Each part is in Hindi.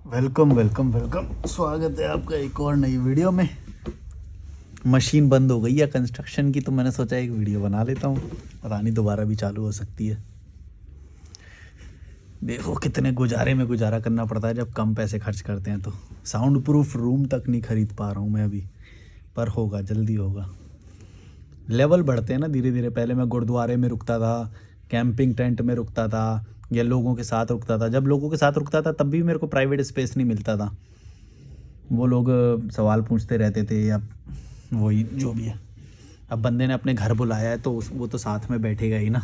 वेलकम वेलकम वेलकम, स्वागत है आपका एक और नई वीडियो में। मशीन बंद हो गई है कंस्ट्रक्शन की, तो मैंने सोचा एक वीडियो बना लेता हूँ। पता नहीं दोबारा भी चालू हो सकती है। देखो कितने गुजारे में गुजारा करना पड़ता है जब कम पैसे खर्च करते हैं। तो साउंड प्रूफ रूम तक नहीं खरीद पा रहा हूँ मैं अभी, पर होगा, जल्दी होगा। लेवल बढ़ते हैं ना धीरे धीरे। पहले मैं गुरुद्वारे में रुकता था, कैंपिंग टेंट में रुकता था, या लोगों के साथ रुकता था। जब लोगों के साथ रुकता था तब भी मेरे को प्राइवेट स्पेस नहीं मिलता था। वो लोग सवाल पूछते रहते थे, या वही जो भी है। अब बंदे ने अपने घर बुलाया है तो वो तो साथ में बैठेगा ही ना।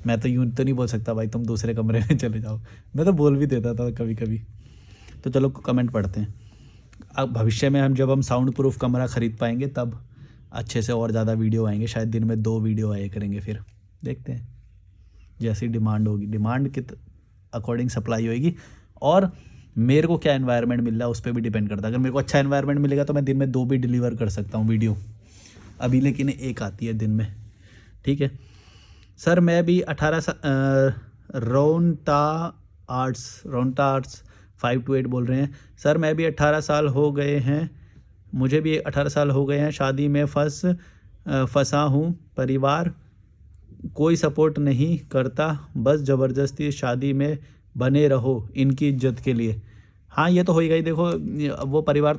मैं तो यूँ तो नहीं बोल सकता भाई तुम दूसरे कमरे में चले जाओ। मैं तो बोल भी देता था कभी कभी। तो चलो कमेंट पढ़ते हैं। अब भविष्य में जब हम साउंड प्रूफ कमरा ख़रीद पाएंगे तब अच्छे से और ज़्यादा वीडियो आएंगे। शायद दिन में 2 वीडियो आए करेंगे। फिर देखते हैं, जैसी डिमांड होगी, डिमांड के अकॉर्डिंग सप्लाई होएगी। और मेरे को क्या एनवायरनमेंट मिल रहा है उस पर भी डिपेंड करता है। अगर मेरे को अच्छा एनवायरनमेंट मिलेगा तो मैं दिन में 2 भी डिलीवर कर सकता हूँ वीडियो। अभी लेकिन 1 आती है दिन में, ठीक है। सर मैं भी 18 रोनटा आर्ट्स 528 बोल रहे हैं। सर मैं भी 18 साल हो गए हैं, मुझे भी 18 साल हो गए हैं। शादी में फंसा हूँ, परिवार कोई सपोर्ट नहीं करता, बस ज़बरदस्ती शादी में बने रहो इनकी इज्जत के लिए। हाँ ये तो होएगा ही। देखो वो परिवार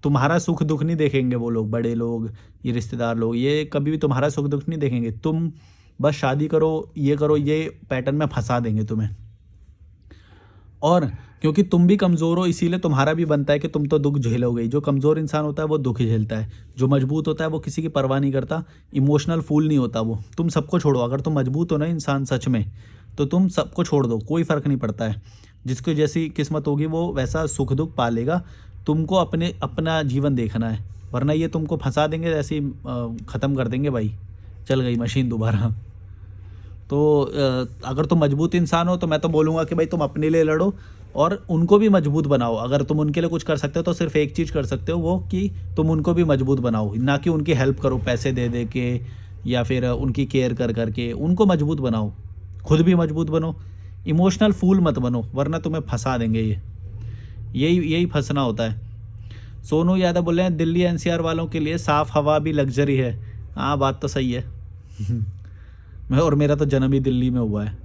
तुम्हारा सुख दुख नहीं देखेंगे। वो लोग, बड़े लोग, ये रिश्तेदार लोग, ये कभी भी तुम्हारा सुख दुख नहीं देखेंगे। तुम बस शादी करो, ये पैटर्न में फंसा देंगे तुम्हें। और क्योंकि तुम भी कमज़ोर हो इसीलिए तुम्हारा भी बनता है कि तुम तो दुख झेलोगे। जो कमज़ोर इंसान होता है वो दुख ही झेलता है। जो मजबूत होता है वो किसी की परवाह नहीं करता, इमोशनल फूल नहीं होता वो। तुम सबको छोड़ो। अगर तुम मजबूत हो ना इंसान सच में, तो तुम सबको छोड़ दो, कोई फ़र्क नहीं पड़ता है। जिसको जैसी किस्मत होगी वो वैसा सुख दुख पालेगा। तुमको अपना जीवन देखना है, वरना ये तुमको फंसा देंगे, ऐसे ही ख़त्म कर देंगे। भाई चल गई मशीन दोबारा। तो अगर तुम मजबूत इंसान हो तो मैं तो बोलूँगा कि भाई तुम अपने लिए लड़ो और उनको भी मजबूत बनाओ। अगर तुम उनके लिए कुछ कर सकते हो तो सिर्फ एक चीज़ कर सकते हो, वो कि तुम उनको भी मजबूत बनाओ। ना कि उनकी हेल्प करो पैसे दे दे के, या फिर उनकी केयर कर करके। उनको मजबूत बनाओ, खुद भी मजबूत बनो। इमोशनल फूल मत बनो, वरना तुम्हें फंसा देंगे। यही फंसना होता है। सोनू यादव बोल रहे हैं दिल्ली एनसीआर वालों के लिए साफ़ हवा भी लग्जरी है। हाँ बात तो सही है। मेरा तो जन्म ही दिल्ली में हुआ है।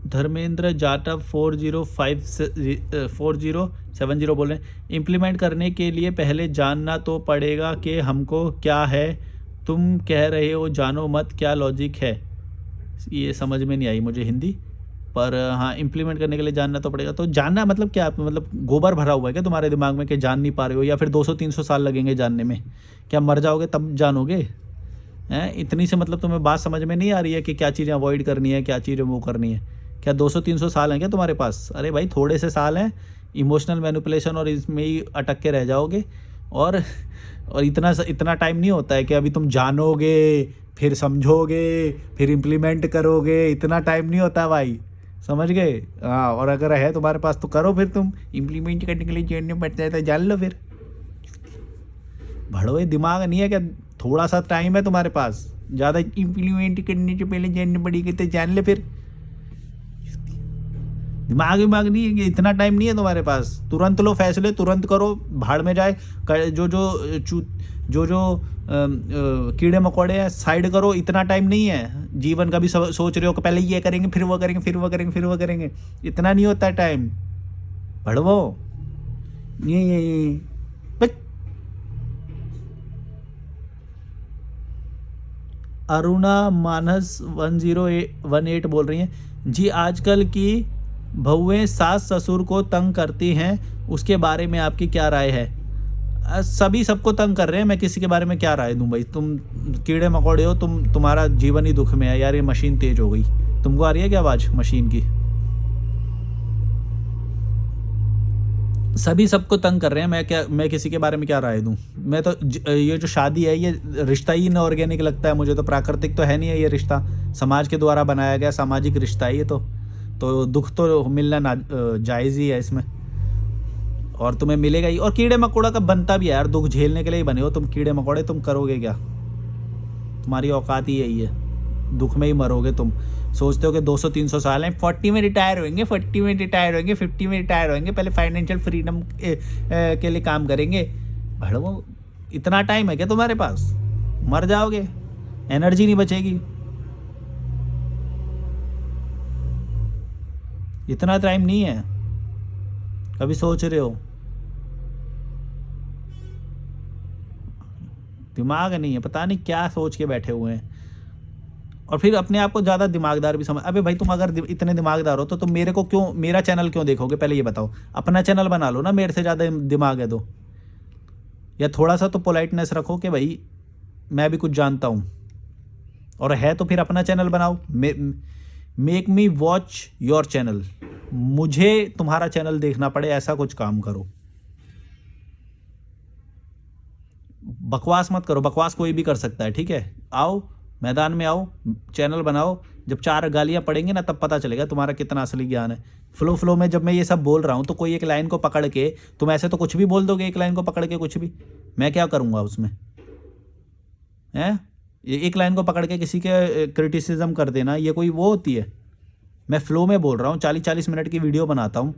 धर्मेंद्र जाटव 4070 बोल रहे हैं इम्प्लीमेंट करने के लिए पहले जानना तो पड़ेगा कि हमको क्या है। तुम कह रहे हो जानो मत, क्या लॉजिक है? ये समझ में नहीं आई मुझे हिंदी, पर हाँ इम्प्लीमेंट करने के लिए जानना तो पड़ेगा। तो जानना मतलब क्या? मतलब गोबर भरा हुआ है क्या तुम्हारे दिमाग में कि जान नहीं पा रहे हो, या फिर 200-300 साल लगेंगे जानने में? क्या मर जाओगे तब जानोगे? हैं इतनी से मतलब तुम्हें बात समझ में नहीं आ रही है कि क्या चीज़ें अवॉइड करनी है, क्या चीज़ें वो करनी है? क्या 200-300 साल हैं क्या तुम्हारे पास? अरे भाई थोड़े से साल हैं। इमोशनल मैनिपुलेशन और इसमें ही अटक के रह जाओगे। और इतना टाइम नहीं होता है कि अभी तुम जानोगे, फिर समझोगे, फिर इम्प्लीमेंट करोगे। इतना टाइम नहीं होता भाई, समझ गए? हाँ, और अगर है तुम्हारे पास तो करो। फिर तुम इम्प्लीमेंट करने के लिए जानना पड़ता है तो जान लो। फिर भड़ोए दिमाग नहीं है क्या? थोड़ा सा टाइम है तुम्हारे पास, ज़्यादा इम्प्लीमेंट करने से पहले जाननी पड़ेगी तो जान ले। फिर दिमाग नहीं है कि इतना टाइम नहीं है तुम्हारे पास। तुरंत लो फैसले, तुरंत करो, भाड़ में जाए। जो कीड़े मकोड़े हैं साइड करो। इतना टाइम नहीं है। जीवन का भी सोच रहे हो कि पहले ये करेंगे, फिर वो करेंगे, फिर वो करेंगे, फिर वो करेंगे। इतना नहीं होता है टाइम। भड़वो ये अरुणा मानस 1018 बोल रही हैं जी, आजकल की बहुएं सास ससुर को तंग करती हैं, उसके बारे में आपकी क्या राय है? सभी सबको तंग कर रहे हैं, मैं किसी के बारे में क्या राय दूं भाई? तुम कीड़े मकोड़े हो, तुम्हारा जीवन ही दुख में है। यार ये मशीन तेज हो गई। तुमको आ रही है क्या आवाज़ मशीन की? सभी सबको तंग कर रहे हैं। मैं किसी के बारे में क्या राय दूं? मैं तो ये जो शादी है ये रिश्ता ही इनऑर्गेनिक लगता है मुझे तो। प्राकृतिक तो है नहीं है ये रिश्ता, समाज के द्वारा बनाया गया सामाजिक रिश्ता है ये तो दुख तो मिलना जायज़ ही है इसमें, और तुम्हें मिलेगा ही। और कीड़े मकोड़ा का बनता भी है यार, दुख झेलने के लिए ही बने हो तुम। कीड़े मकोड़े तुम करोगे क्या? तुम्हारी औकात ही यही है। दुख में ही मरोगे तुम। सोचते हो कि 200-300 साल हैं, 40 में रिटायर होंगे, 40 में रिटायर होंगे, 50 में रिटायर होंगे, पहले फाइनेंशियल फ्रीडम के लिए काम करेंगे। भड़वो, इतना टाइम है क्या तुम्हारे पास? मर जाओगे, एनर्जी नहीं बचेगी। इतना टाइम नहीं है। कभी सोच रहे हो? दिमाग नहीं है, पता नहीं क्या सोच के बैठे हुए हैं। और फिर अपने आप को ज़्यादा दिमागदार भी समझ। अबे भाई, तुम अगर इतने दिमागदार हो तो तुम मेरे को क्यों, मेरा चैनल क्यों देखोगे? पहले ये बताओ। अपना चैनल बना लो ना, मेरे से ज़्यादा दिमाग है तो। या थोड़ा सा तो पोलाइटनेस रखो कि भाई मैं भी कुछ जानता हूँ, और है तो फिर अपना चैनल बनाओ। Make me watch your channel, मुझे तुम्हारा चैनल देखना पड़े, ऐसा कुछ काम करो। बकवास मत करो। बकवास कोई भी कर सकता है, ठीक है? आओ मैदान में, आओ चैनल बनाओ। जब 4 गालियां पड़ेंगी ना, तब पता चलेगा तुम्हारा कितना असली ज्ञान है। फ्लो में जब मैं ये सब बोल रहा हूँ तो कोई एक लाइन को पकड़ के, तुम ऐसे तो कुछ भी बोल दोगे, एक लाइन को पकड़ के कुछ भी, मैं क्या करूँगा उसमें? हैं? एक लाइन को पकड़ के किसी के क्रिटिसिज्म कर देना, ये कोई वो होती है? मैं फ्लो में बोल रहा हूँ, 40-40 मिनट की वीडियो बनाता हूँ,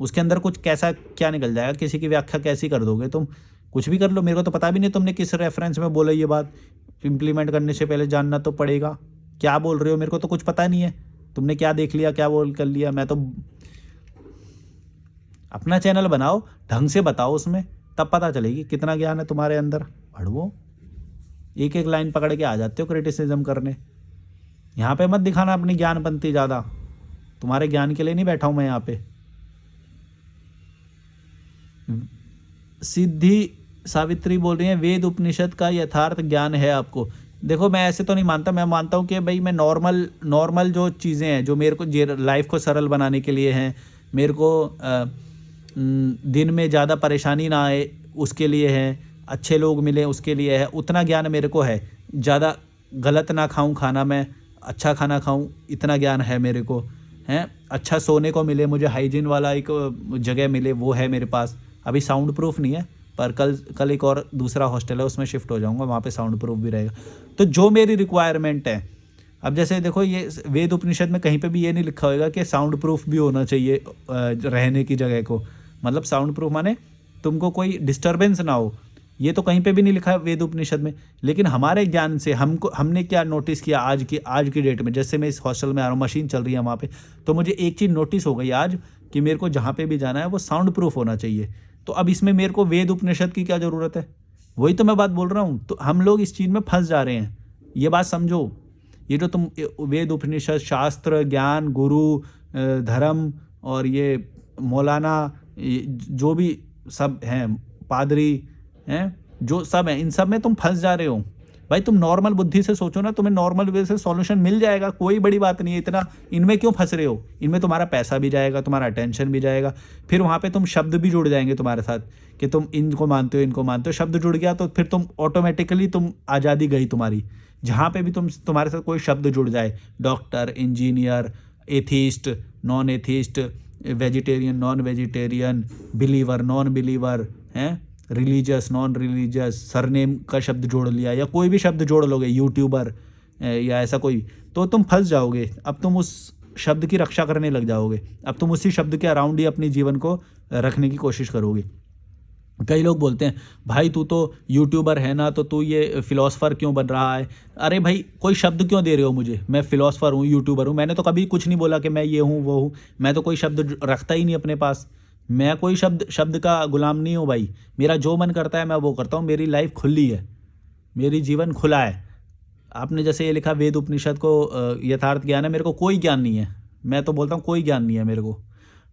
उसके अंदर कुछ कैसा क्या निकल जाएगा? किसी की व्याख्या कैसी कर दोगे तुम? कुछ भी कर लो, मेरे को तो पता भी नहीं तुमने किस रेफरेंस में बोला ये बात। इम्प्लीमेंट करने से पहले जानना तो पड़ेगा क्या बोल रहे हो, मेरे को तो कुछ पता नहीं है। तुमने क्या देख लिया, क्या बोल कर लिया? मैं तो अपना चैनल बनाओ, ढंग से बताओ उसमें, तब पता चलेगी कितना ज्ञान है तुम्हारे अंदर। भड़वो, एक एक लाइन पकड़ के आ जाते हो क्रिटिसिज्म करने। यहाँ पे मत दिखाना अपनी ज्ञानपंती ज़्यादा, तुम्हारे ज्ञान के लिए नहीं बैठा हूँ मैं यहाँ पे। सिद्धि सावित्री बोल रही है, वेद उपनिषद का यथार्थ ज्ञान है आपको? देखो, मैं ऐसे तो नहीं मानता। मैं मानता हूँ कि भाई मैं नॉर्मल जो चीज़ें हैं, जो मेरे को लाइफ को सरल बनाने के लिए हैं, मेरे को दिन में ज़्यादा परेशानी ना आए उसके लिए है, अच्छे लोग मिले उसके लिए है, उतना ज्ञान मेरे को है। ज़्यादा गलत ना खाऊं खाना, मैं अच्छा खाना खाऊं, इतना ज्ञान है मेरे को, हैं? अच्छा सोने को मिले, मुझे हाइजीन वाला एक जगह मिले, वो है मेरे पास। अभी साउंड प्रूफ नहीं है, पर कल एक और दूसरा हॉस्टल है, उसमें शिफ्ट हो जाऊंगा, वहाँ पे साउंड प्रूफ भी रहेगा। तो जो मेरी रिक्वायरमेंट है, अब जैसे देखो, ये वेद उपनिषद में कहीं पे भी ये नहीं लिखा होगा कि साउंड प्रूफ भी होना चाहिए रहने की जगह को। मतलब साउंड प्रूफ माने तुमको कोई डिस्टर्बेंस ना हो, ये तो कहीं पे भी नहीं लिखा है वेद उपनिषद में। लेकिन हमारे ज्ञान से हमने क्या नोटिस किया आज की डेट में, जैसे मैं इस हॉस्टल में आ रहा हूँ, मशीन चल रही है वहाँ पे, तो मुझे एक चीज़ नोटिस हो गई आज कि मेरे को जहाँ पे भी जाना है वो साउंड प्रूफ होना चाहिए। तो अब इसमें मेरे को वेद उपनिषद की क्या ज़रूरत है? वही तो मैं बात बोल रहा हूँ। तो हम लोग इस चीज़ में फंस जा रहे हैं, ये बात समझो। ये जो तुम वेद उपनिषद, शास्त्र, ज्ञान, गुरु, धर्म और ये मौलाना, जो भी सब हैं, पादरी हैं, जो सब हैं, इन सब में तुम फंस जा रहे हो। भाई तुम नॉर्मल बुद्धि से सोचो ना, तुम्हें नॉर्मल वे से सॉल्यूशन मिल जाएगा, कोई बड़ी बात नहीं है। इतना इनमें क्यों फंस रहे हो? इनमें तुम्हारा पैसा भी जाएगा, तुम्हारा अटेंशन भी जाएगा, फिर वहाँ पे तुम शब्द भी जुड़ जाएंगे तुम्हारे साथ कि तुम इनको मानते हो, इनको मानते हो। शब्द जुड़ गया तो फिर तुम ऑटोमेटिकली, तुम आज़ादी गई तुम्हारी। जहाँ पे भी तुम्हारे साथ कोई शब्द जुड़ जाए, doctor, engineer, atheist, non atheist, vegetarian, non vegetarian, believer, non believer, हैं, रिलीजियस, नॉन रिलीजियस, सरनेम का शब्द जोड़ लिया, या कोई भी शब्द जोड़ लोगे, यूट्यूबर या ऐसा कोई, तो तुम फंस जाओगे। अब तुम उस शब्द की रक्षा करने लग जाओगे, अब तुम उसी शब्द के अराउंड ही अपने जीवन को रखने की कोशिश करोगे। कई लोग बोलते हैं, भाई तू तो यूट्यूबर है ना, तो तू ये फिलोसफर क्यों बन रहा है? अरे भाई, कोई शब्द क्यों दे रहे हो मुझे? मैं फिलोसफर हूँ, यूट्यूबर हूँ, मैंने तो कभी कुछ नहीं बोला कि मैं ये हूँ वो हूँ। मैं तो कोई शब्द रखता ही नहीं अपने पास। मैं कोई शब्द का गुलाम नहीं हूँ भाई। मेरा जो मन करता है मैं वो करता हूँ। मेरी लाइफ खुली है, मेरी जीवन खुला है। आपने जैसे ये लिखा वेद उपनिषद को यथार्थ ज्ञान है, मेरे को कोई ज्ञान नहीं है। मैं तो बोलता हूँ कोई ज्ञान नहीं है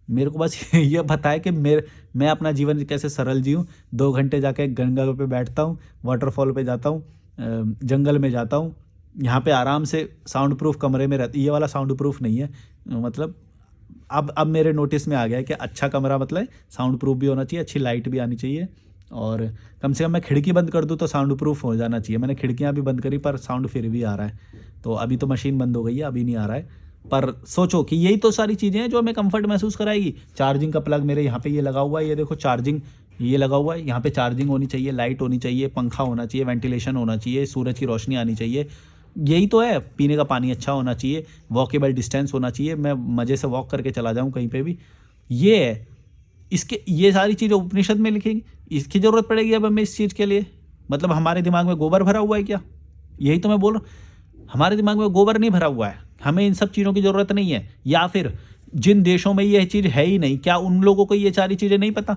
मेरे को बस ये बताए कि मैं अपना जीवन कैसे सरल जीऊँ। 2 घंटे जाके गंगा पे बैठता हूँ, वाटरफॉल पे जाता हूँ, जंगल में जाता हूँ, यहाँ पे आराम से साउंड प्रूफ कमरे में रहती। ये वाला साउंड प्रूफ नहीं है, मतलब अब मेरे नोटिस में आ गया है कि अच्छा कमरा मतलब साउंड प्रूफ भी होना चाहिए, अच्छी लाइट भी आनी चाहिए, और कम से कम मैं खिड़की बंद कर दूँ तो साउंड प्रूफ हो जाना चाहिए। मैंने खिड़कियाँ भी बंद करी पर साउंड फिर भी आ रहा है। तो अभी तो मशीन बंद हो गई है, अभी नहीं आ रहा है। पर सोचो कि यही तो सारी चीज़ें हैं जो हमें कंफर्ट महसूस कराएगी। चार्जिंग का प्लग मेरे यहाँ पे ये लगा हुआ है, ये देखो चार्जिंग ये लगा हुआ है, यहाँ पे चार्जिंग होनी चाहिए, लाइट होनी चाहिए, पंखा होना चाहिए, वेंटिलेशन होना चाहिए, सूरज की रोशनी आनी चाहिए, यही तो है, पीने का पानी अच्छा होना चाहिए, वॉकेबल डिस्टेंस होना चाहिए, मैं मज़े से वॉक करके चला जाऊँ कहीं पे भी, ये है। इसके ये सारी चीज़ें उपनिषद में लिखेंगी, इसकी ज़रूरत पड़ेगी अब हमें इस चीज़ के लिए? मतलब हमारे दिमाग में गोबर भरा हुआ है क्या? यही तो मैं बोल रहा हूँ, हमारे दिमाग में गोबर नहीं भरा हुआ है, हमें इन सब चीज़ों की ज़रूरत नहीं है। या फिर जिन देशों में ये चीज़ है ही नहीं, क्या उन लोगों को ये सारी चीज़ें नहीं पता?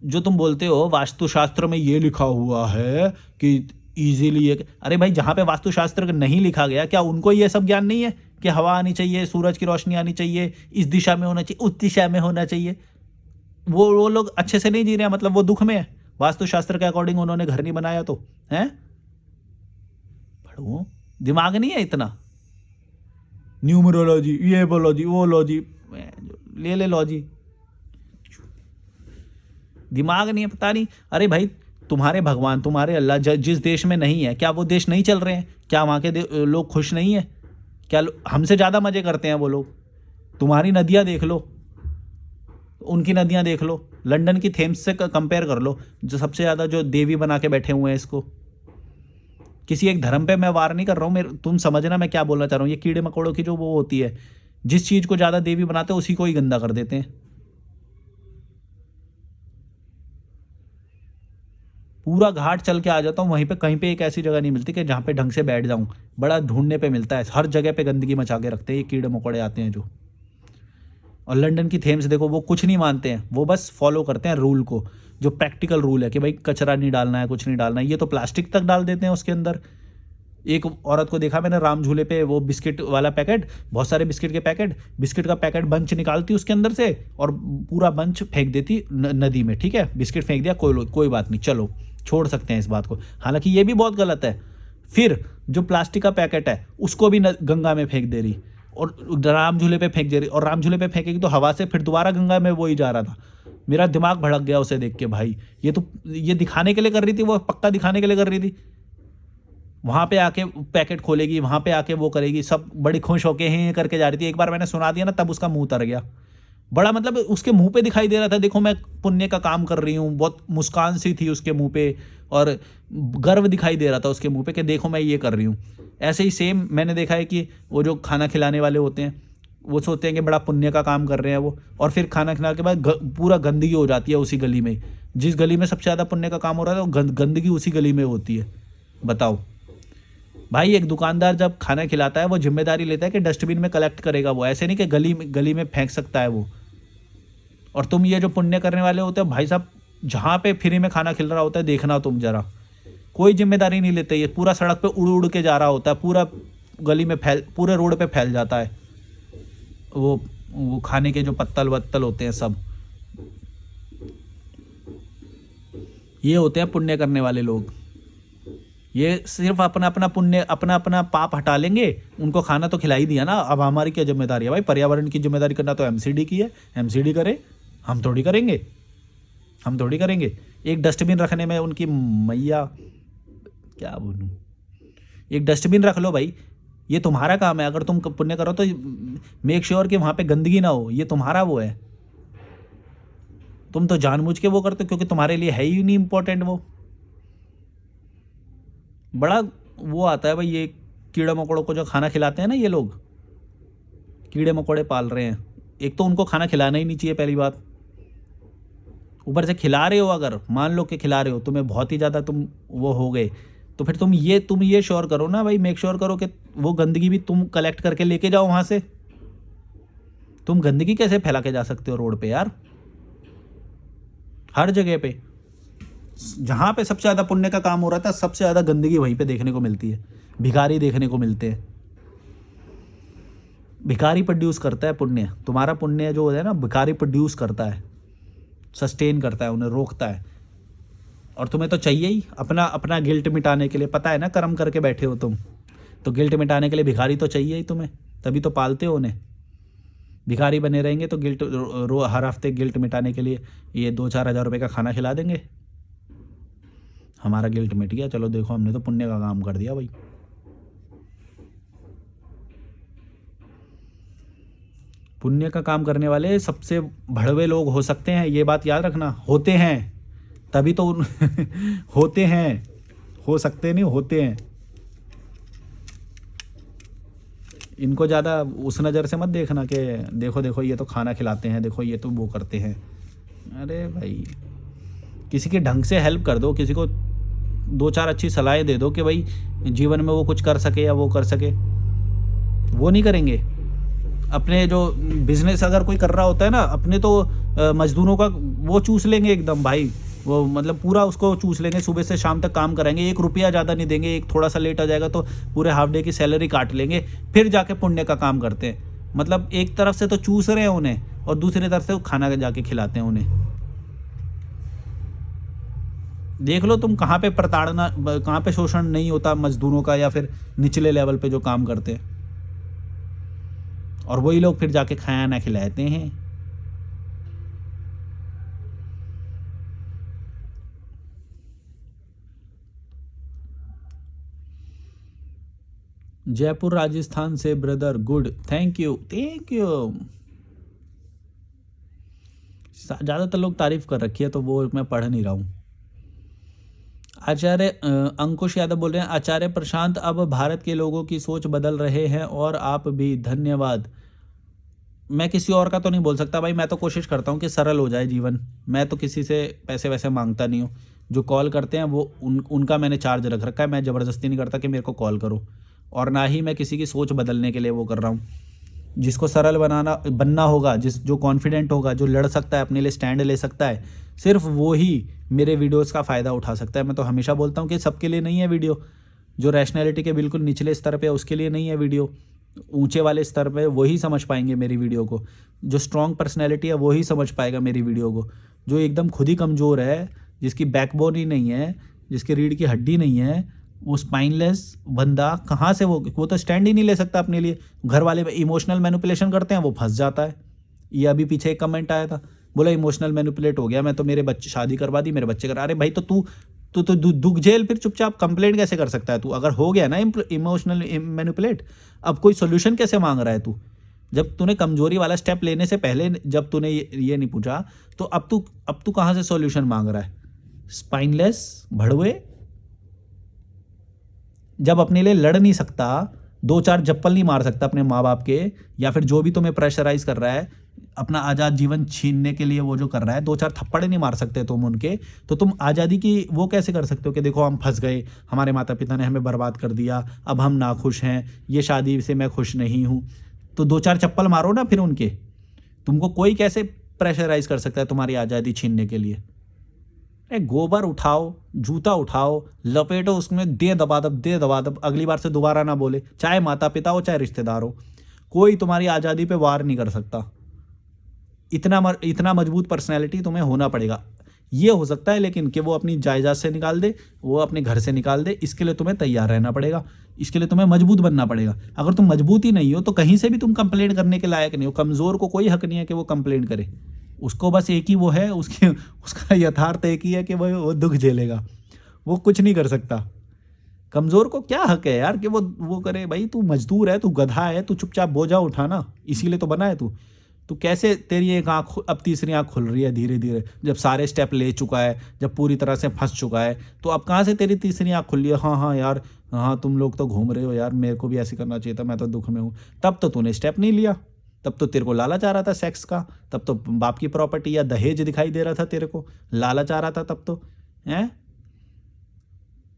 जो तुम बोलते हो वास्तुशास्त्र में ये लिखा हुआ है कि इजीली ये, अरे भाई जहाँ पे वास्तुशास्त्र नहीं लिखा गया, क्या उनको ये सब ज्ञान नहीं है कि हवा आनी चाहिए, सूरज की रोशनी आनी चाहिए, इस दिशा में होना चाहिए, उस दिशा में होना चाहिए? वो लोग अच्छे से नहीं जी रहे हैं, मतलब वो दुख में है। वास्तुशास्त्र के अकॉर्डिंग उन्होंने घर नहीं बनाया तो है, पढ़ो, दिमाग नहीं है इतना। न्यूमरोलॉजी, ये बोलॉजी, वो लॉजी, ले लॉजी, दिमाग नहीं है, पता नहीं। अरे भाई तुम्हारे भगवान, तुम्हारे अल्लाह जिस देश में नहीं है, क्या वो देश नहीं चल रहे हैं? क्या वहाँ के लोग खुश नहीं है? क्या हमसे ज़्यादा मज़े करते हैं वो लोग? तुम्हारी नदियाँ देख लो, उनकी नदियाँ देख लो, लंदन की थेम्स से कंपेयर कर लो, जो सबसे ज़्यादा जो देवी बना के बैठे हुए हैं इसको। किसी एक धर्म पे मैं वार नहीं कर रहा हूँ, तुम समझना मैं क्या बोलना चाह रहा हूँ। ये कीड़े मकोड़ों की जो वो होती है, जिस चीज़ को ज़्यादा देवी बनाते हैं उसी को ही गंदा कर देते हैं। पूरा घाट चल के आ जाता हूँ, वहीं पे कहीं पे एक ऐसी जगह नहीं मिलती कि जहाँ पे ढंग से बैठ जाऊँ, बड़ा ढूंढने पे मिलता है। हर जगह पे गंदगी मचा के रखते हैं ये कीड़े मकोड़े आते हैं जो। और लंदन की थेम्स देखो, वो कुछ नहीं मानते हैं, वो बस फॉलो करते हैं रूल को, जो प्रैक्टिकल रूल है कि भाई कचरा नहीं डालना है, कुछ नहीं डालना है। ये तो प्लास्टिक तक डाल देते हैं उसके अंदर। एक औरत को देखा मैंने राम झूले पे, वो बिस्किट वाला पैकेट, बहुत सारे बिस्किट के पैकेट, बिस्किट का पैकेट बंच निकालती उसके अंदर से और पूरा बंच फेंक देती नदी में। ठीक है, बिस्किट फेंक दिया, कोई बात नहीं, चलो छोड़ सकते हैं इस बात को, हालांकि ये भी बहुत गलत है। फिर जो प्लास्टिक का पैकेट है उसको भी गंगा में फेंक दे रही और राम झूले पे फेंक दे रही, और राम झूले पे फेंकेगी तो हवा से फिर दोबारा गंगा में वो ही जा रहा था। मेरा दिमाग भड़क गया उसे देख के, भाई ये दिखाने के लिए कर रही थी, वो पक्का दिखाने के लिए कर रही थी। वहाँ पे आके पैकेट खोलेगी, वहाँ पे आके वो करेगी, सब बड़ी खुश होके हैं करके जा रही थी। एक बार मैंने सुना दिया ना, तब उसका मुंह तर गया। बड़ा मतलब उसके मुंह पे दिखाई दे रहा था, देखो मैं पुण्य का काम कर रही हूँ, बहुत मुस्कान सी थी उसके मुंह पे और गर्व दिखाई दे रहा था उसके मुंह पे कि देखो मैं ये कर रही हूँ। ऐसे ही सेम मैंने देखा है कि वो जो खाना खिलाने वाले होते हैं वो सोचते हैं कि बड़ा पुण्य का काम कर रहे हैं वो, और फिर खाना खिलाने के बाद पूरा गंदगी हो जाती है उसी गली में। जिस गली में सबसे ज़्यादा पुण्य का काम हो रहा है वो गंदगी उसी गली में होती है। बताओ भाई, एक दुकानदार जब खाना खिलाता है वो जिम्मेदारी लेता है कि डस्टबिन में कलेक्ट करेगा वो, ऐसे नहीं कि गली में फेंक सकता है वो। और तुम ये जो पुण्य करने वाले होते हो भाई साहब, जहाँ पे फ्री में खाना खिल रहा होता है देखना तुम जरा, कोई जिम्मेदारी नहीं लेते। ये पूरा सड़क पे उड़ उड़ के जा रहा होता है, पूरा गली में पूरे रोड पे फैल जाता है वो खाने के जो पत्तल वत्तल होते हैं सब। ये होते हैं पुण्य करने वाले लोग। ये सिर्फ अपना अपना पुण्य, अपना अपना पाप हटा लेंगे, उनको खाना तो खिला ही दिया ना, अब हमारी क्या जिम्मेदारी है भाई? पर्यावरण की जिम्मेदारी करना तो एमसीडी की है, एमसीडी करे, हम थोड़ी करेंगे। एक डस्टबिन रखने में उनकी मैया, क्या बोलूं, एक डस्टबिन रख लो भाई, ये तुम्हारा काम है। अगर तुम पुण्य करो तो मेक श्योर कि वहाँ पे गंदगी ना हो, ये तुम्हारा वो है। तुम तो जानबूझ के वो करते हो क्योंकि तुम्हारे लिए है ही नहीं इम्पोर्टेंट वो। बड़ा वो आता है भाई, ये कीड़े मकोड़ों को जो खाना खिलाते हैं ना, ये लोग कीड़े मकोड़े पाल रहे हैं। एक तो उनको खाना खिलाना ही नहीं चाहिए पहली बात, ऊपर से खिला रहे हो, अगर मान लो कि खिला रहे हो, तुम्हें बहुत ही ज़्यादा तुम वो हो गए, तो फिर तुम ये श्योर करो ना भाई, मेक श्योर करो कि वो गंदगी भी तुम कलेक्ट करके लेके जाओ वहाँ से। तुम गंदगी कैसे फैला के जा सकते हो रोड पे यार? हर जगह पे जहाँ पे सबसे ज़्यादा पुण्य का काम हो रहा था, सबसे ज़्यादा गंदगी वहीं पे देखने को मिलती है। भिखारी देखने को मिलते हैं, भिखारी प्रोड्यूस करता है पुण्य। तुम्हारा पुण्य जो है ना, भिखारी प्रोड्यूस करता है, सस्टेन करता है, उन्हें रोकता है। और तुम्हें तो चाहिए ही अपना अपना गिल्ट मिटाने के लिए, पता है ना कर्म करके बैठे हो तुम, तो गिल्ट मिटाने के लिए भिखारी तो चाहिए ही तुम्हें, तभी तो पालते हो उन्हें। भिखारी बने रहेंगे तो गिल्ट हर हफ्ते गिल्ट मिटाने के लिए ये 2-4 हज़ार रुपये का खाना खिला देंगे। हमारा गिल्ट मिट गया, चलो देखो हमने तो पुण्य का काम कर दिया भाई। पुण्य का काम करने वाले सबसे भड़वे लोग हो सकते हैं, ये बात याद रखना। होते हैं तभी तो होते हैं, हो सकते नहीं, होते हैं। इनको ज़्यादा उस नज़र से मत देखना कि देखो देखो ये तो खाना खिलाते हैं, देखो ये तो वो करते हैं। अरे भाई, किसी के ढंग से हेल्प कर दो, किसी को 2-4 अच्छी सलाहें दे दो कि भाई जीवन में वो कुछ कर सके या वो कर सके। वो नहीं करेंगे। अपने जो बिजनेस अगर कोई कर रहा होता है ना, अपने तो मजदूरों का वो चूस लेंगे एकदम भाई, वो मतलब पूरा उसको चूस लेंगे, सुबह से शाम तक काम कराएंगे, 1 रुपया ज़्यादा नहीं देंगे, एक थोड़ा सा लेट आ जाएगा तो पूरे हाफ डे की सैलरी काट लेंगे, फिर जाके पुण्य का काम करते हैं। मतलब एक तरफ से तो चूस रहे हैं उन्हें और दूसरी तरफ से वो खाना जाके खिलाते हैं उन्हें। देख लो तुम कहाँ पे प्रताड़ना, कहाँ पे शोषण नहीं होता मजदूरों का या फिर निचले लेवल पे जो काम करते हैं, और वही लोग फिर जाके खाना खिलाते हैं। जयपुर राजस्थान से brother, good, thank you thank you. ज़्यादातर लोग तारीफ कर रखी है तो वो मैं पढ़ नहीं रहा हूँ। आचार्य अंकुश यादव बोल रहे हैं, आचार्य प्रशांत, अब भारत के लोगों की सोच बदल रहे हैं और आप भी, धन्यवाद। मैं किसी और का तो नहीं बोल सकता भाई, मैं तो कोशिश करता हूँ कि सरल हो जाए जीवन। मैं तो किसी से पैसे वैसे मांगता नहीं हूँ। जो कॉल करते हैं वो उनका मैंने चार्ज रख रखा है। मैं ज़बरदस्ती नहीं करता कि मेरे को कॉल करो, और ना ही मैं किसी की सोच बदलने के लिए वो कर रहा हूँ। जिसको सरल बनना होगा, जो कॉन्फिडेंट होगा, जो लड़ सकता है, अपने लिए स्टैंड ले सकता है, सिर्फ वो ही मेरे वीडियोस का फ़ायदा उठा सकता है। मैं तो हमेशा बोलता हूँ कि सबके लिए नहीं है वीडियो। जो रैशनैलिटी के बिल्कुल निचले स्तर पे है उसके लिए नहीं है वीडियो। ऊंचे वाले स्तर पे वही समझ पाएंगे मेरी वीडियो को। जो स्ट्रॉन्ग पर्सनैलिटी है वही समझ पाएगा मेरी वीडियो को। जो एकदम खुद ही कमज़ोर है, जिसकी बैकबोन ही नहीं है, जिसकी रीढ़ की हड्डी नहीं है, वो स्पाइनलेस बंदा कहाँ से वो तो स्टैंड ही नहीं ले सकता अपने लिए। घर वाले इमोशनल मैनिपुलेशन करते हैं, वो फंस जाता है। ये अभी पीछे एक कमेंट आया था, बोला इमोशनल मैनिपुलेट हो गया मैं तो, मेरे बच्चे शादी करवा दी, मेरे बच्चे करा। अरे भाई, तो तू दुख झेल, फिर चुपचाप कंप्लेंट कैसे कर सकता है तू? अगर हो गया ना इमोशनल मैनिपुलेट, अब कोई सोल्यूशन कैसे मांग रहा है तू? जब तूने कमजोरी वाला स्टेप लेने से पहले जब तूने ये नहीं पूछा, तो अब तू कहाँ से सोल्यूशन मांग रहा है? स्पाइनलेस भड़वे, जब अपने लिए लड़ नहीं सकता, 2-4 जप्पल नहीं मार सकता अपने माँ बाप के, या फिर जो भी तुम्हें प्रेशराइज कर रहा है अपना आज़ाद जीवन छीनने के लिए, वो जो कर रहा है, 2-4 थप्पड़ नहीं मार सकते तुम उनके, तो तुम आज़ादी की वो कैसे कर सकते हो कि देखो हम फंस गए, हमारे माता पिता ने हमें बर्बाद कर दिया, अब हम नाखुश हैं, ये शादी से मैं खुश नहीं हूँ। तो 2-4 चप्पल मारो ना फिर उनके। तुमको कोई कैसे प्रेशराइज कर सकता है तुम्हारी आज़ादी छीनने के लिए? गोबर उठाओ, जूता उठाओ, लपेटो उसमें, दे दबा दब, अगली बार से दोबारा ना बोले, चाहे माता पिता हो चाहे रिश्तेदार हो। कोई तुम्हारी आज़ादी पे वार नहीं कर सकता। इतना मजबूत पर्सनैलिटी तुम्हें होना पड़ेगा। ये हो सकता है लेकिन कि वो अपनी जायदाद से निकाल दे, वो अपने घर से निकाल दे, इसके लिए तुम्हें तैयार रहना पड़ेगा, इसके लिए तुम्हें मजबूत बनना पड़ेगा। अगर तुम मजबूत ही नहीं हो तो कहीं से भी तुम कंप्लेंट करने के लायक नहीं हो। कमज़ोर को कोई हक नहीं है कि वो कंप्लेंट करे। उसको बस एक ही वो है, उसका यथार्थ एक ही है कि वो दुख झेलेगा, वो कुछ नहीं कर सकता। कमज़ोर को क्या हक है यार कि वो करे? भाई तू मजदूर है, तू गधा है, तू चुपचाप बोझा उठाना, इसीलिए तो बना है तू कैसे तेरी एक आँख, अब तीसरी आँख खुल रही है धीरे धीरे, जब सारे स्टेप ले चुका है, जब पूरी तरह से फंस चुका है, तो अब कहाँ से तेरी तीसरी आँख खुल रही है? हाँ यार, हाँ तुम लोग तो घूम रहे हो यार, मेरे को भी ऐसे करना चाहिए था, मैं तो दुख में हूँ। तब तो तूने स्टेप नहीं लिया, तब तो तेरे को लालच आ रहा था सेक्स का, तब तो बाप की प्रॉपर्टी या दहेज दिखाई दे रहा था तेरे को, लालच आ रहा था तब तो, हैं?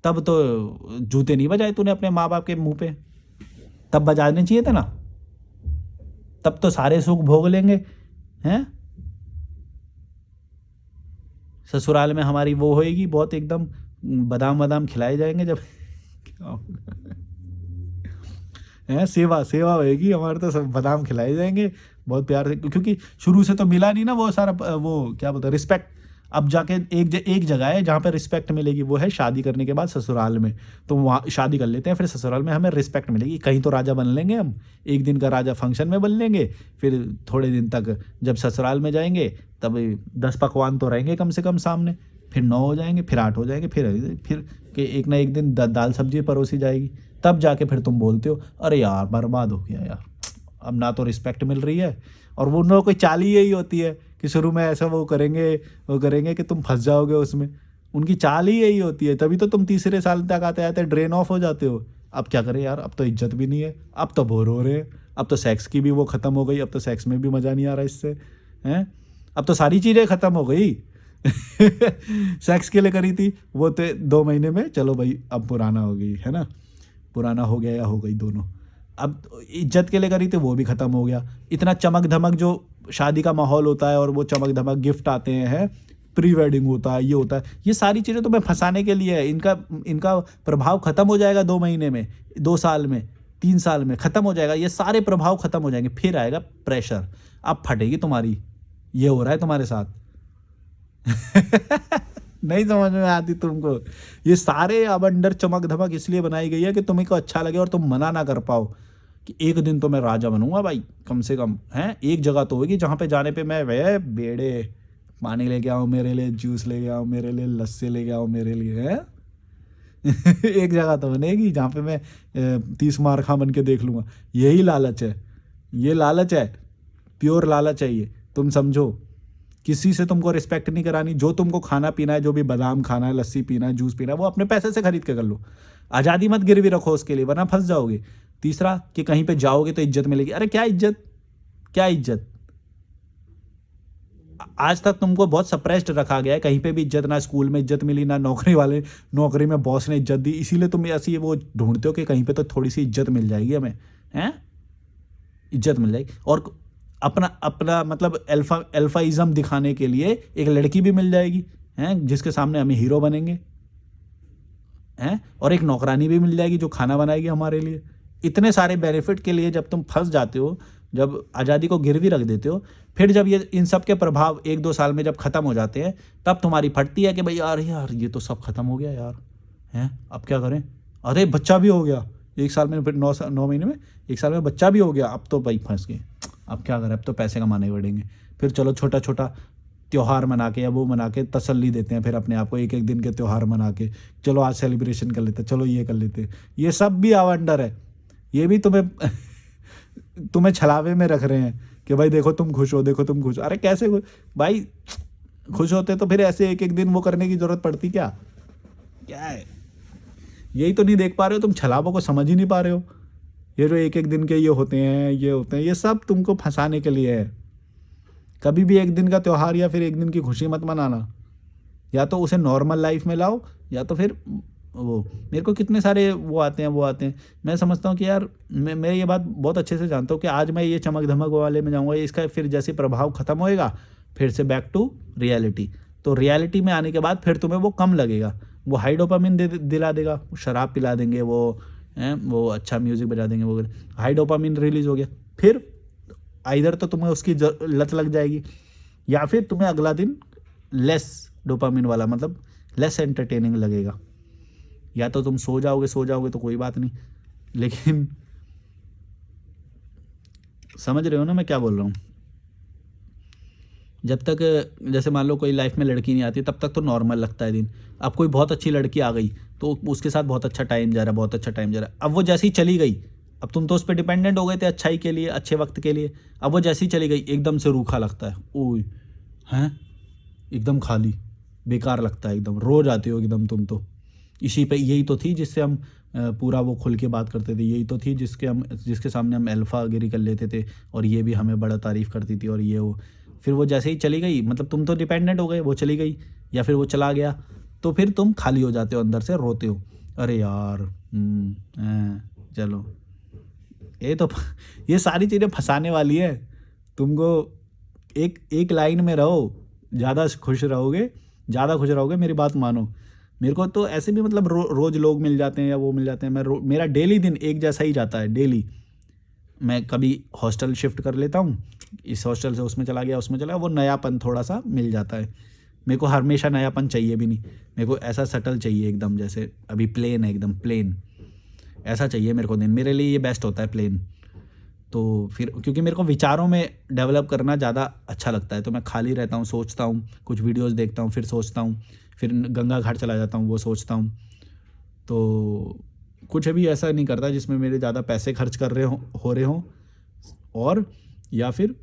तब तो जूते नहीं बजाए तूने अपने माँ बाप के मुंह पे, तब बजाने चाहिए थे ना। तब तो सारे सुख भोग लेंगे, हैं? ससुराल में हमारी वो होएगी बहुत, एकदम बादाम खिलाए जाएंगे जब हैं, सेवा होएगी हमारे, तो सब बादाम खिलाए जाएंगे बहुत प्यार से, क्योंकि शुरू से तो मिला नहीं ना वो सारा, वो क्या बोलते हैं, रिस्पेक्ट। अब जाके एक जगह है जहाँ पे रिस्पेक्ट मिलेगी, वो है शादी करने के बाद ससुराल में। तो वहाँ शादी कर लेते हैं, फिर ससुराल में हमें रिस्पेक्ट मिलेगी। कहीं तो राजा बन लेंगे हम, एक दिन का राजा फंक्शन में बन लेंगे, फिर थोड़े दिन तक जब ससुराल में जाएंगे तब 10 पकवान तो रहेंगे कम से कम सामने, फिर 9 हो जाएंगे, फिर 8 हो जाएंगे, फिर कि एक ना एक दिन दाल सब्जी परोसी जाएगी। तब जाके फिर तुम बोलते हो अरे यार बर्बाद हो गया यार, अब ना तो रिस्पेक्ट मिल रही है। और वो उन लोगों की चाल ही यही होती है कि शुरू में ऐसा वो करेंगे कि तुम फंस जाओगे उसमें। उनकी चाल ही यही होती है, तभी तो तुम तीसरे साल तक आते आते ड्रेन ऑफ हो जाते हो। अब क्या करें यार, अब तो इज्जत भी नहीं है, अब तो बोर हो रहे हैं, अब तो सेक्स की भी वो ख़त्म हो गई, अब तो सेक्स में भी मज़ा नहीं आ रहा इससे, हैं? अब तो सारी चीज़ें ख़त्म हो गई। सेक्स के लिए करी थी वो तो 2 महीने में, चलो भाई अब पुराना हो गई, है ना? पुराना हो गया या हो गई दोनों। अब इज्जत के लिए करी थी वो भी ख़त्म हो गया। इतना चमक-धमक जो शादी का माहौल होता है और वो चमक-धमक गिफ्ट आते हैं, प्री वेडिंग होता है, ये होता है, ये सारी चीज़ें तुम्हें फँसाने के लिए है। इनका इनका प्रभाव ख़त्म हो जाएगा 2 महीने में, 2 साल में, 3 साल में ख़त्म हो जाएगा। ये सारे प्रभाव ख़त्म हो जाएँगे, फिर आएगा प्रेशर, अब फटेगी तुम्हारी। ये हो रहा है तुम्हारे साथ। नहीं समझ में आती तुमको? ये सारे अब अंडर चमक धमक इसलिए बनाई गई है कि तुम्हें को अच्छा लगे और तुम मना ना कर पाओ कि एक दिन तो मैं राजा बनूंगा भाई, कम से कम, हैं? एक जगह तो होगी जहाँ पे जाने पे मैं वे बेड़े पानी लेके आऊँ मेरे लिए, जूस लेके आऊँ मेरे लिए, लस्सी लेके आऊँ मेरे लिए, है? एक जगह तो बनेगी जहाँ पे मैं 30 मार खा बन के देख लूँगा। यही लालच है, ये लालच है, प्योर लालच है ये। तुम समझो, किसी से तुमको रिस्पेक्ट नहीं करानी। जो तुमको खाना पीना है, जो भी बादाम खाना है, लस्सी पीना है, जूस पीना है, वो अपने पैसे से खरीद के कर लो। आज़ादी मत गिरवी रखो उसके लिए, वरना फंस जाओगे। तीसरा कि कहीं पे जाओगे तो इज्जत मिलेगी। अरे क्या इज्जत, क्या इज्जत? आज तक तुमको बहुत सप्रेस्ड रखा गया है, कहीं पे भी इज्जत ना, स्कूल में इज्जत मिली ना, नौकरी में बॉस ने इज्जत दी, इसीलिए तुम ऐसी वो ढूंढते हो कि कहीं पे तो थोड़ी सी इज्जत मिल जाएगी हमें, हैं? इज्जत मिल जाएगी। और अपना अपना मतलब अल्फाइज्म दिखाने के लिए एक लड़की भी मिल जाएगी, हैं, जिसके सामने हम हीरो बनेंगे, हैं, और एक नौकरानी भी मिल जाएगी जो खाना बनाएगी हमारे लिए। इतने सारे बेनिफिट के लिए जब तुम फंस जाते हो, जब आज़ादी को गिरवी रख देते हो, फिर जब ये इन सब के प्रभाव 1-2 साल में जब ख़त्म हो जाते हैं, तब तुम्हारी फटती है कि भाई यार ये तो सब खत्म हो गया यार, हैं, अब क्या करें? अरे बच्चा भी हो गया 1 साल में, फिर 9 महीने में, 1 साल में बच्चा भी हो गया, अब तो भाई फंस गए। अब क्या करें, अब तो पैसे कमाने पड़ेंगे। फिर चलो छोटा छोटा त्योहार मना के या वो मना के तसल्ली देते हैं फिर अपने आप को, एक एक दिन के त्योहार मना के, चलो आज सेलिब्रेशन कर लेते हैं, चलो ये कर लेते हैं। ये सब भी अवंडर है, ये भी तुम्हें छलावे में रख रहे हैं कि भाई देखो तुम खुश हो, देखो तुम खुश हो। अरे कैसे खुश भाई? खुश होते तो फिर ऐसे एक एक दिन वो करने की जरूरत पड़ती क्या? क्या है, यही तो नहीं देख पा रहे हो तुम, छलावों को समझ ही नहीं पा रहे हो। ये जो एक एक दिन के ये होते हैं, ये होते हैं, ये सब तुमको फंसाने के लिए है। कभी भी एक दिन का त्यौहार या फिर एक दिन की खुशी मत मनाना, या तो उसे नॉर्मल लाइफ में लाओ, या तो फिर वो, मेरे को कितने सारे वो आते हैं। मैं समझता हूँ कि यार मैं ये बात बहुत अच्छे से जानता हूँ कि आज मैं ये चमक धमक वाले में जाऊँगा, इसका फिर जैसे प्रभाव खत्म होएगा, फिर से बैक टू रियलिटी। तो रियलिटी में आने के बाद फिर तुम्हें वो कम लगेगा, वो हाई डोपामिन दिला देगा, शराब पिला देंगे, वो अच्छा म्यूजिक बजा देंगे, वो हाई डोपामिन रिलीज हो गया, फिर आइदर तो तुम्हें उसकी लत लग जाएगी, या फिर तुम्हें अगला दिन लेस डोपामिन वाला, मतलब लेस एंटरटेनिंग लगेगा। या तो तुम सो जाओगे तो कोई बात नहीं, लेकिन समझ रहे हो ना मैं क्या बोल रहा हूँ? जब तक, जैसे मान लो कोई लाइफ में लड़की नहीं आती, तब तक तो नॉर्मल लगता है दिन। अब कोई बहुत अच्छी लड़की आ गई तो उसके साथ बहुत अच्छा टाइम जा रहा है, अब वो जैसी चली गई, अब तुम तो उस पर डिपेंडेंट हो गए थे अच्छाई के लिए, अच्छे वक्त के लिए, अब वो जैसी चली गई एकदम से रूखा लगता है, ओए हैं, एकदम खाली, बेकार लगता है एकदम, रो जाते हो एकदम तुम तो। इसी पे, यही तो थी जिससे हम पूरा वो खुल के बात करते थे, यही तो थी जिसके सामने हम अल्फागिरी कर लेते थे, और ये भी हमें बड़ा तारीफ़ करती थी, और ये वो। फिर वो जैसे ही चली गई, मतलब तुम तो डिपेंडेंट हो गए, वो चली गई या फिर वो चला गया, तो फिर तुम खाली हो जाते हो, अंदर से रोते हो, अरे यार चलो। ये सारी चीज़ें फंसाने वाली है तुमको। एक लाइन में रहो, ज़्यादा खुश रहोगे, मेरी बात मानो। मेरे को तो ऐसे भी मतलब रोज़ लोग मिल जाते हैं या वो मिल जाते हैं, मेरा डेली दिन एक जैसा ही जाता है, डेली। मैं कभी हॉस्टल शिफ्ट कर लेता हूँ, इस हॉस्टल से उसमें चला गया, वो नयापन थोड़ा सा मिल जाता है। मेरे को हमेशा नयापन चाहिए भी नहीं, मेरे को ऐसा सटल चाहिए एकदम, जैसे अभी प्लेन है, एकदम प्लेन, ऐसा चाहिए मेरे को दिन। मेरे लिए ये बेस्ट होता है प्लेन। तो फिर क्योंकि मेरे को विचारों में डेवलप करना ज़्यादा अच्छा लगता है, तो मैं खाली रहता हूँ, सोचता हूँ, कुछ वीडियोस देखता हूँ, फिर सोचता हूँ, फिर गंगा घाट चला जाता हूँ, वो सोचता हूँ। तो कुछ भी ऐसा नहीं करता जिसमें मेरे ज़्यादा पैसे खर्च कर रहे हों, और या फिर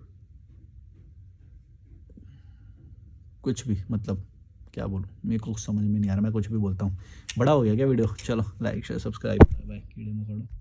कुछ भी, मतलब क्या बोलूँ, मेरे को समझ में नहीं आ रहा, मैं कुछ भी बोलता हूँ। बड़ा हो गया क्या वीडियो? चलो like share subscribe, bye bye, कीड़े मकोड़ों।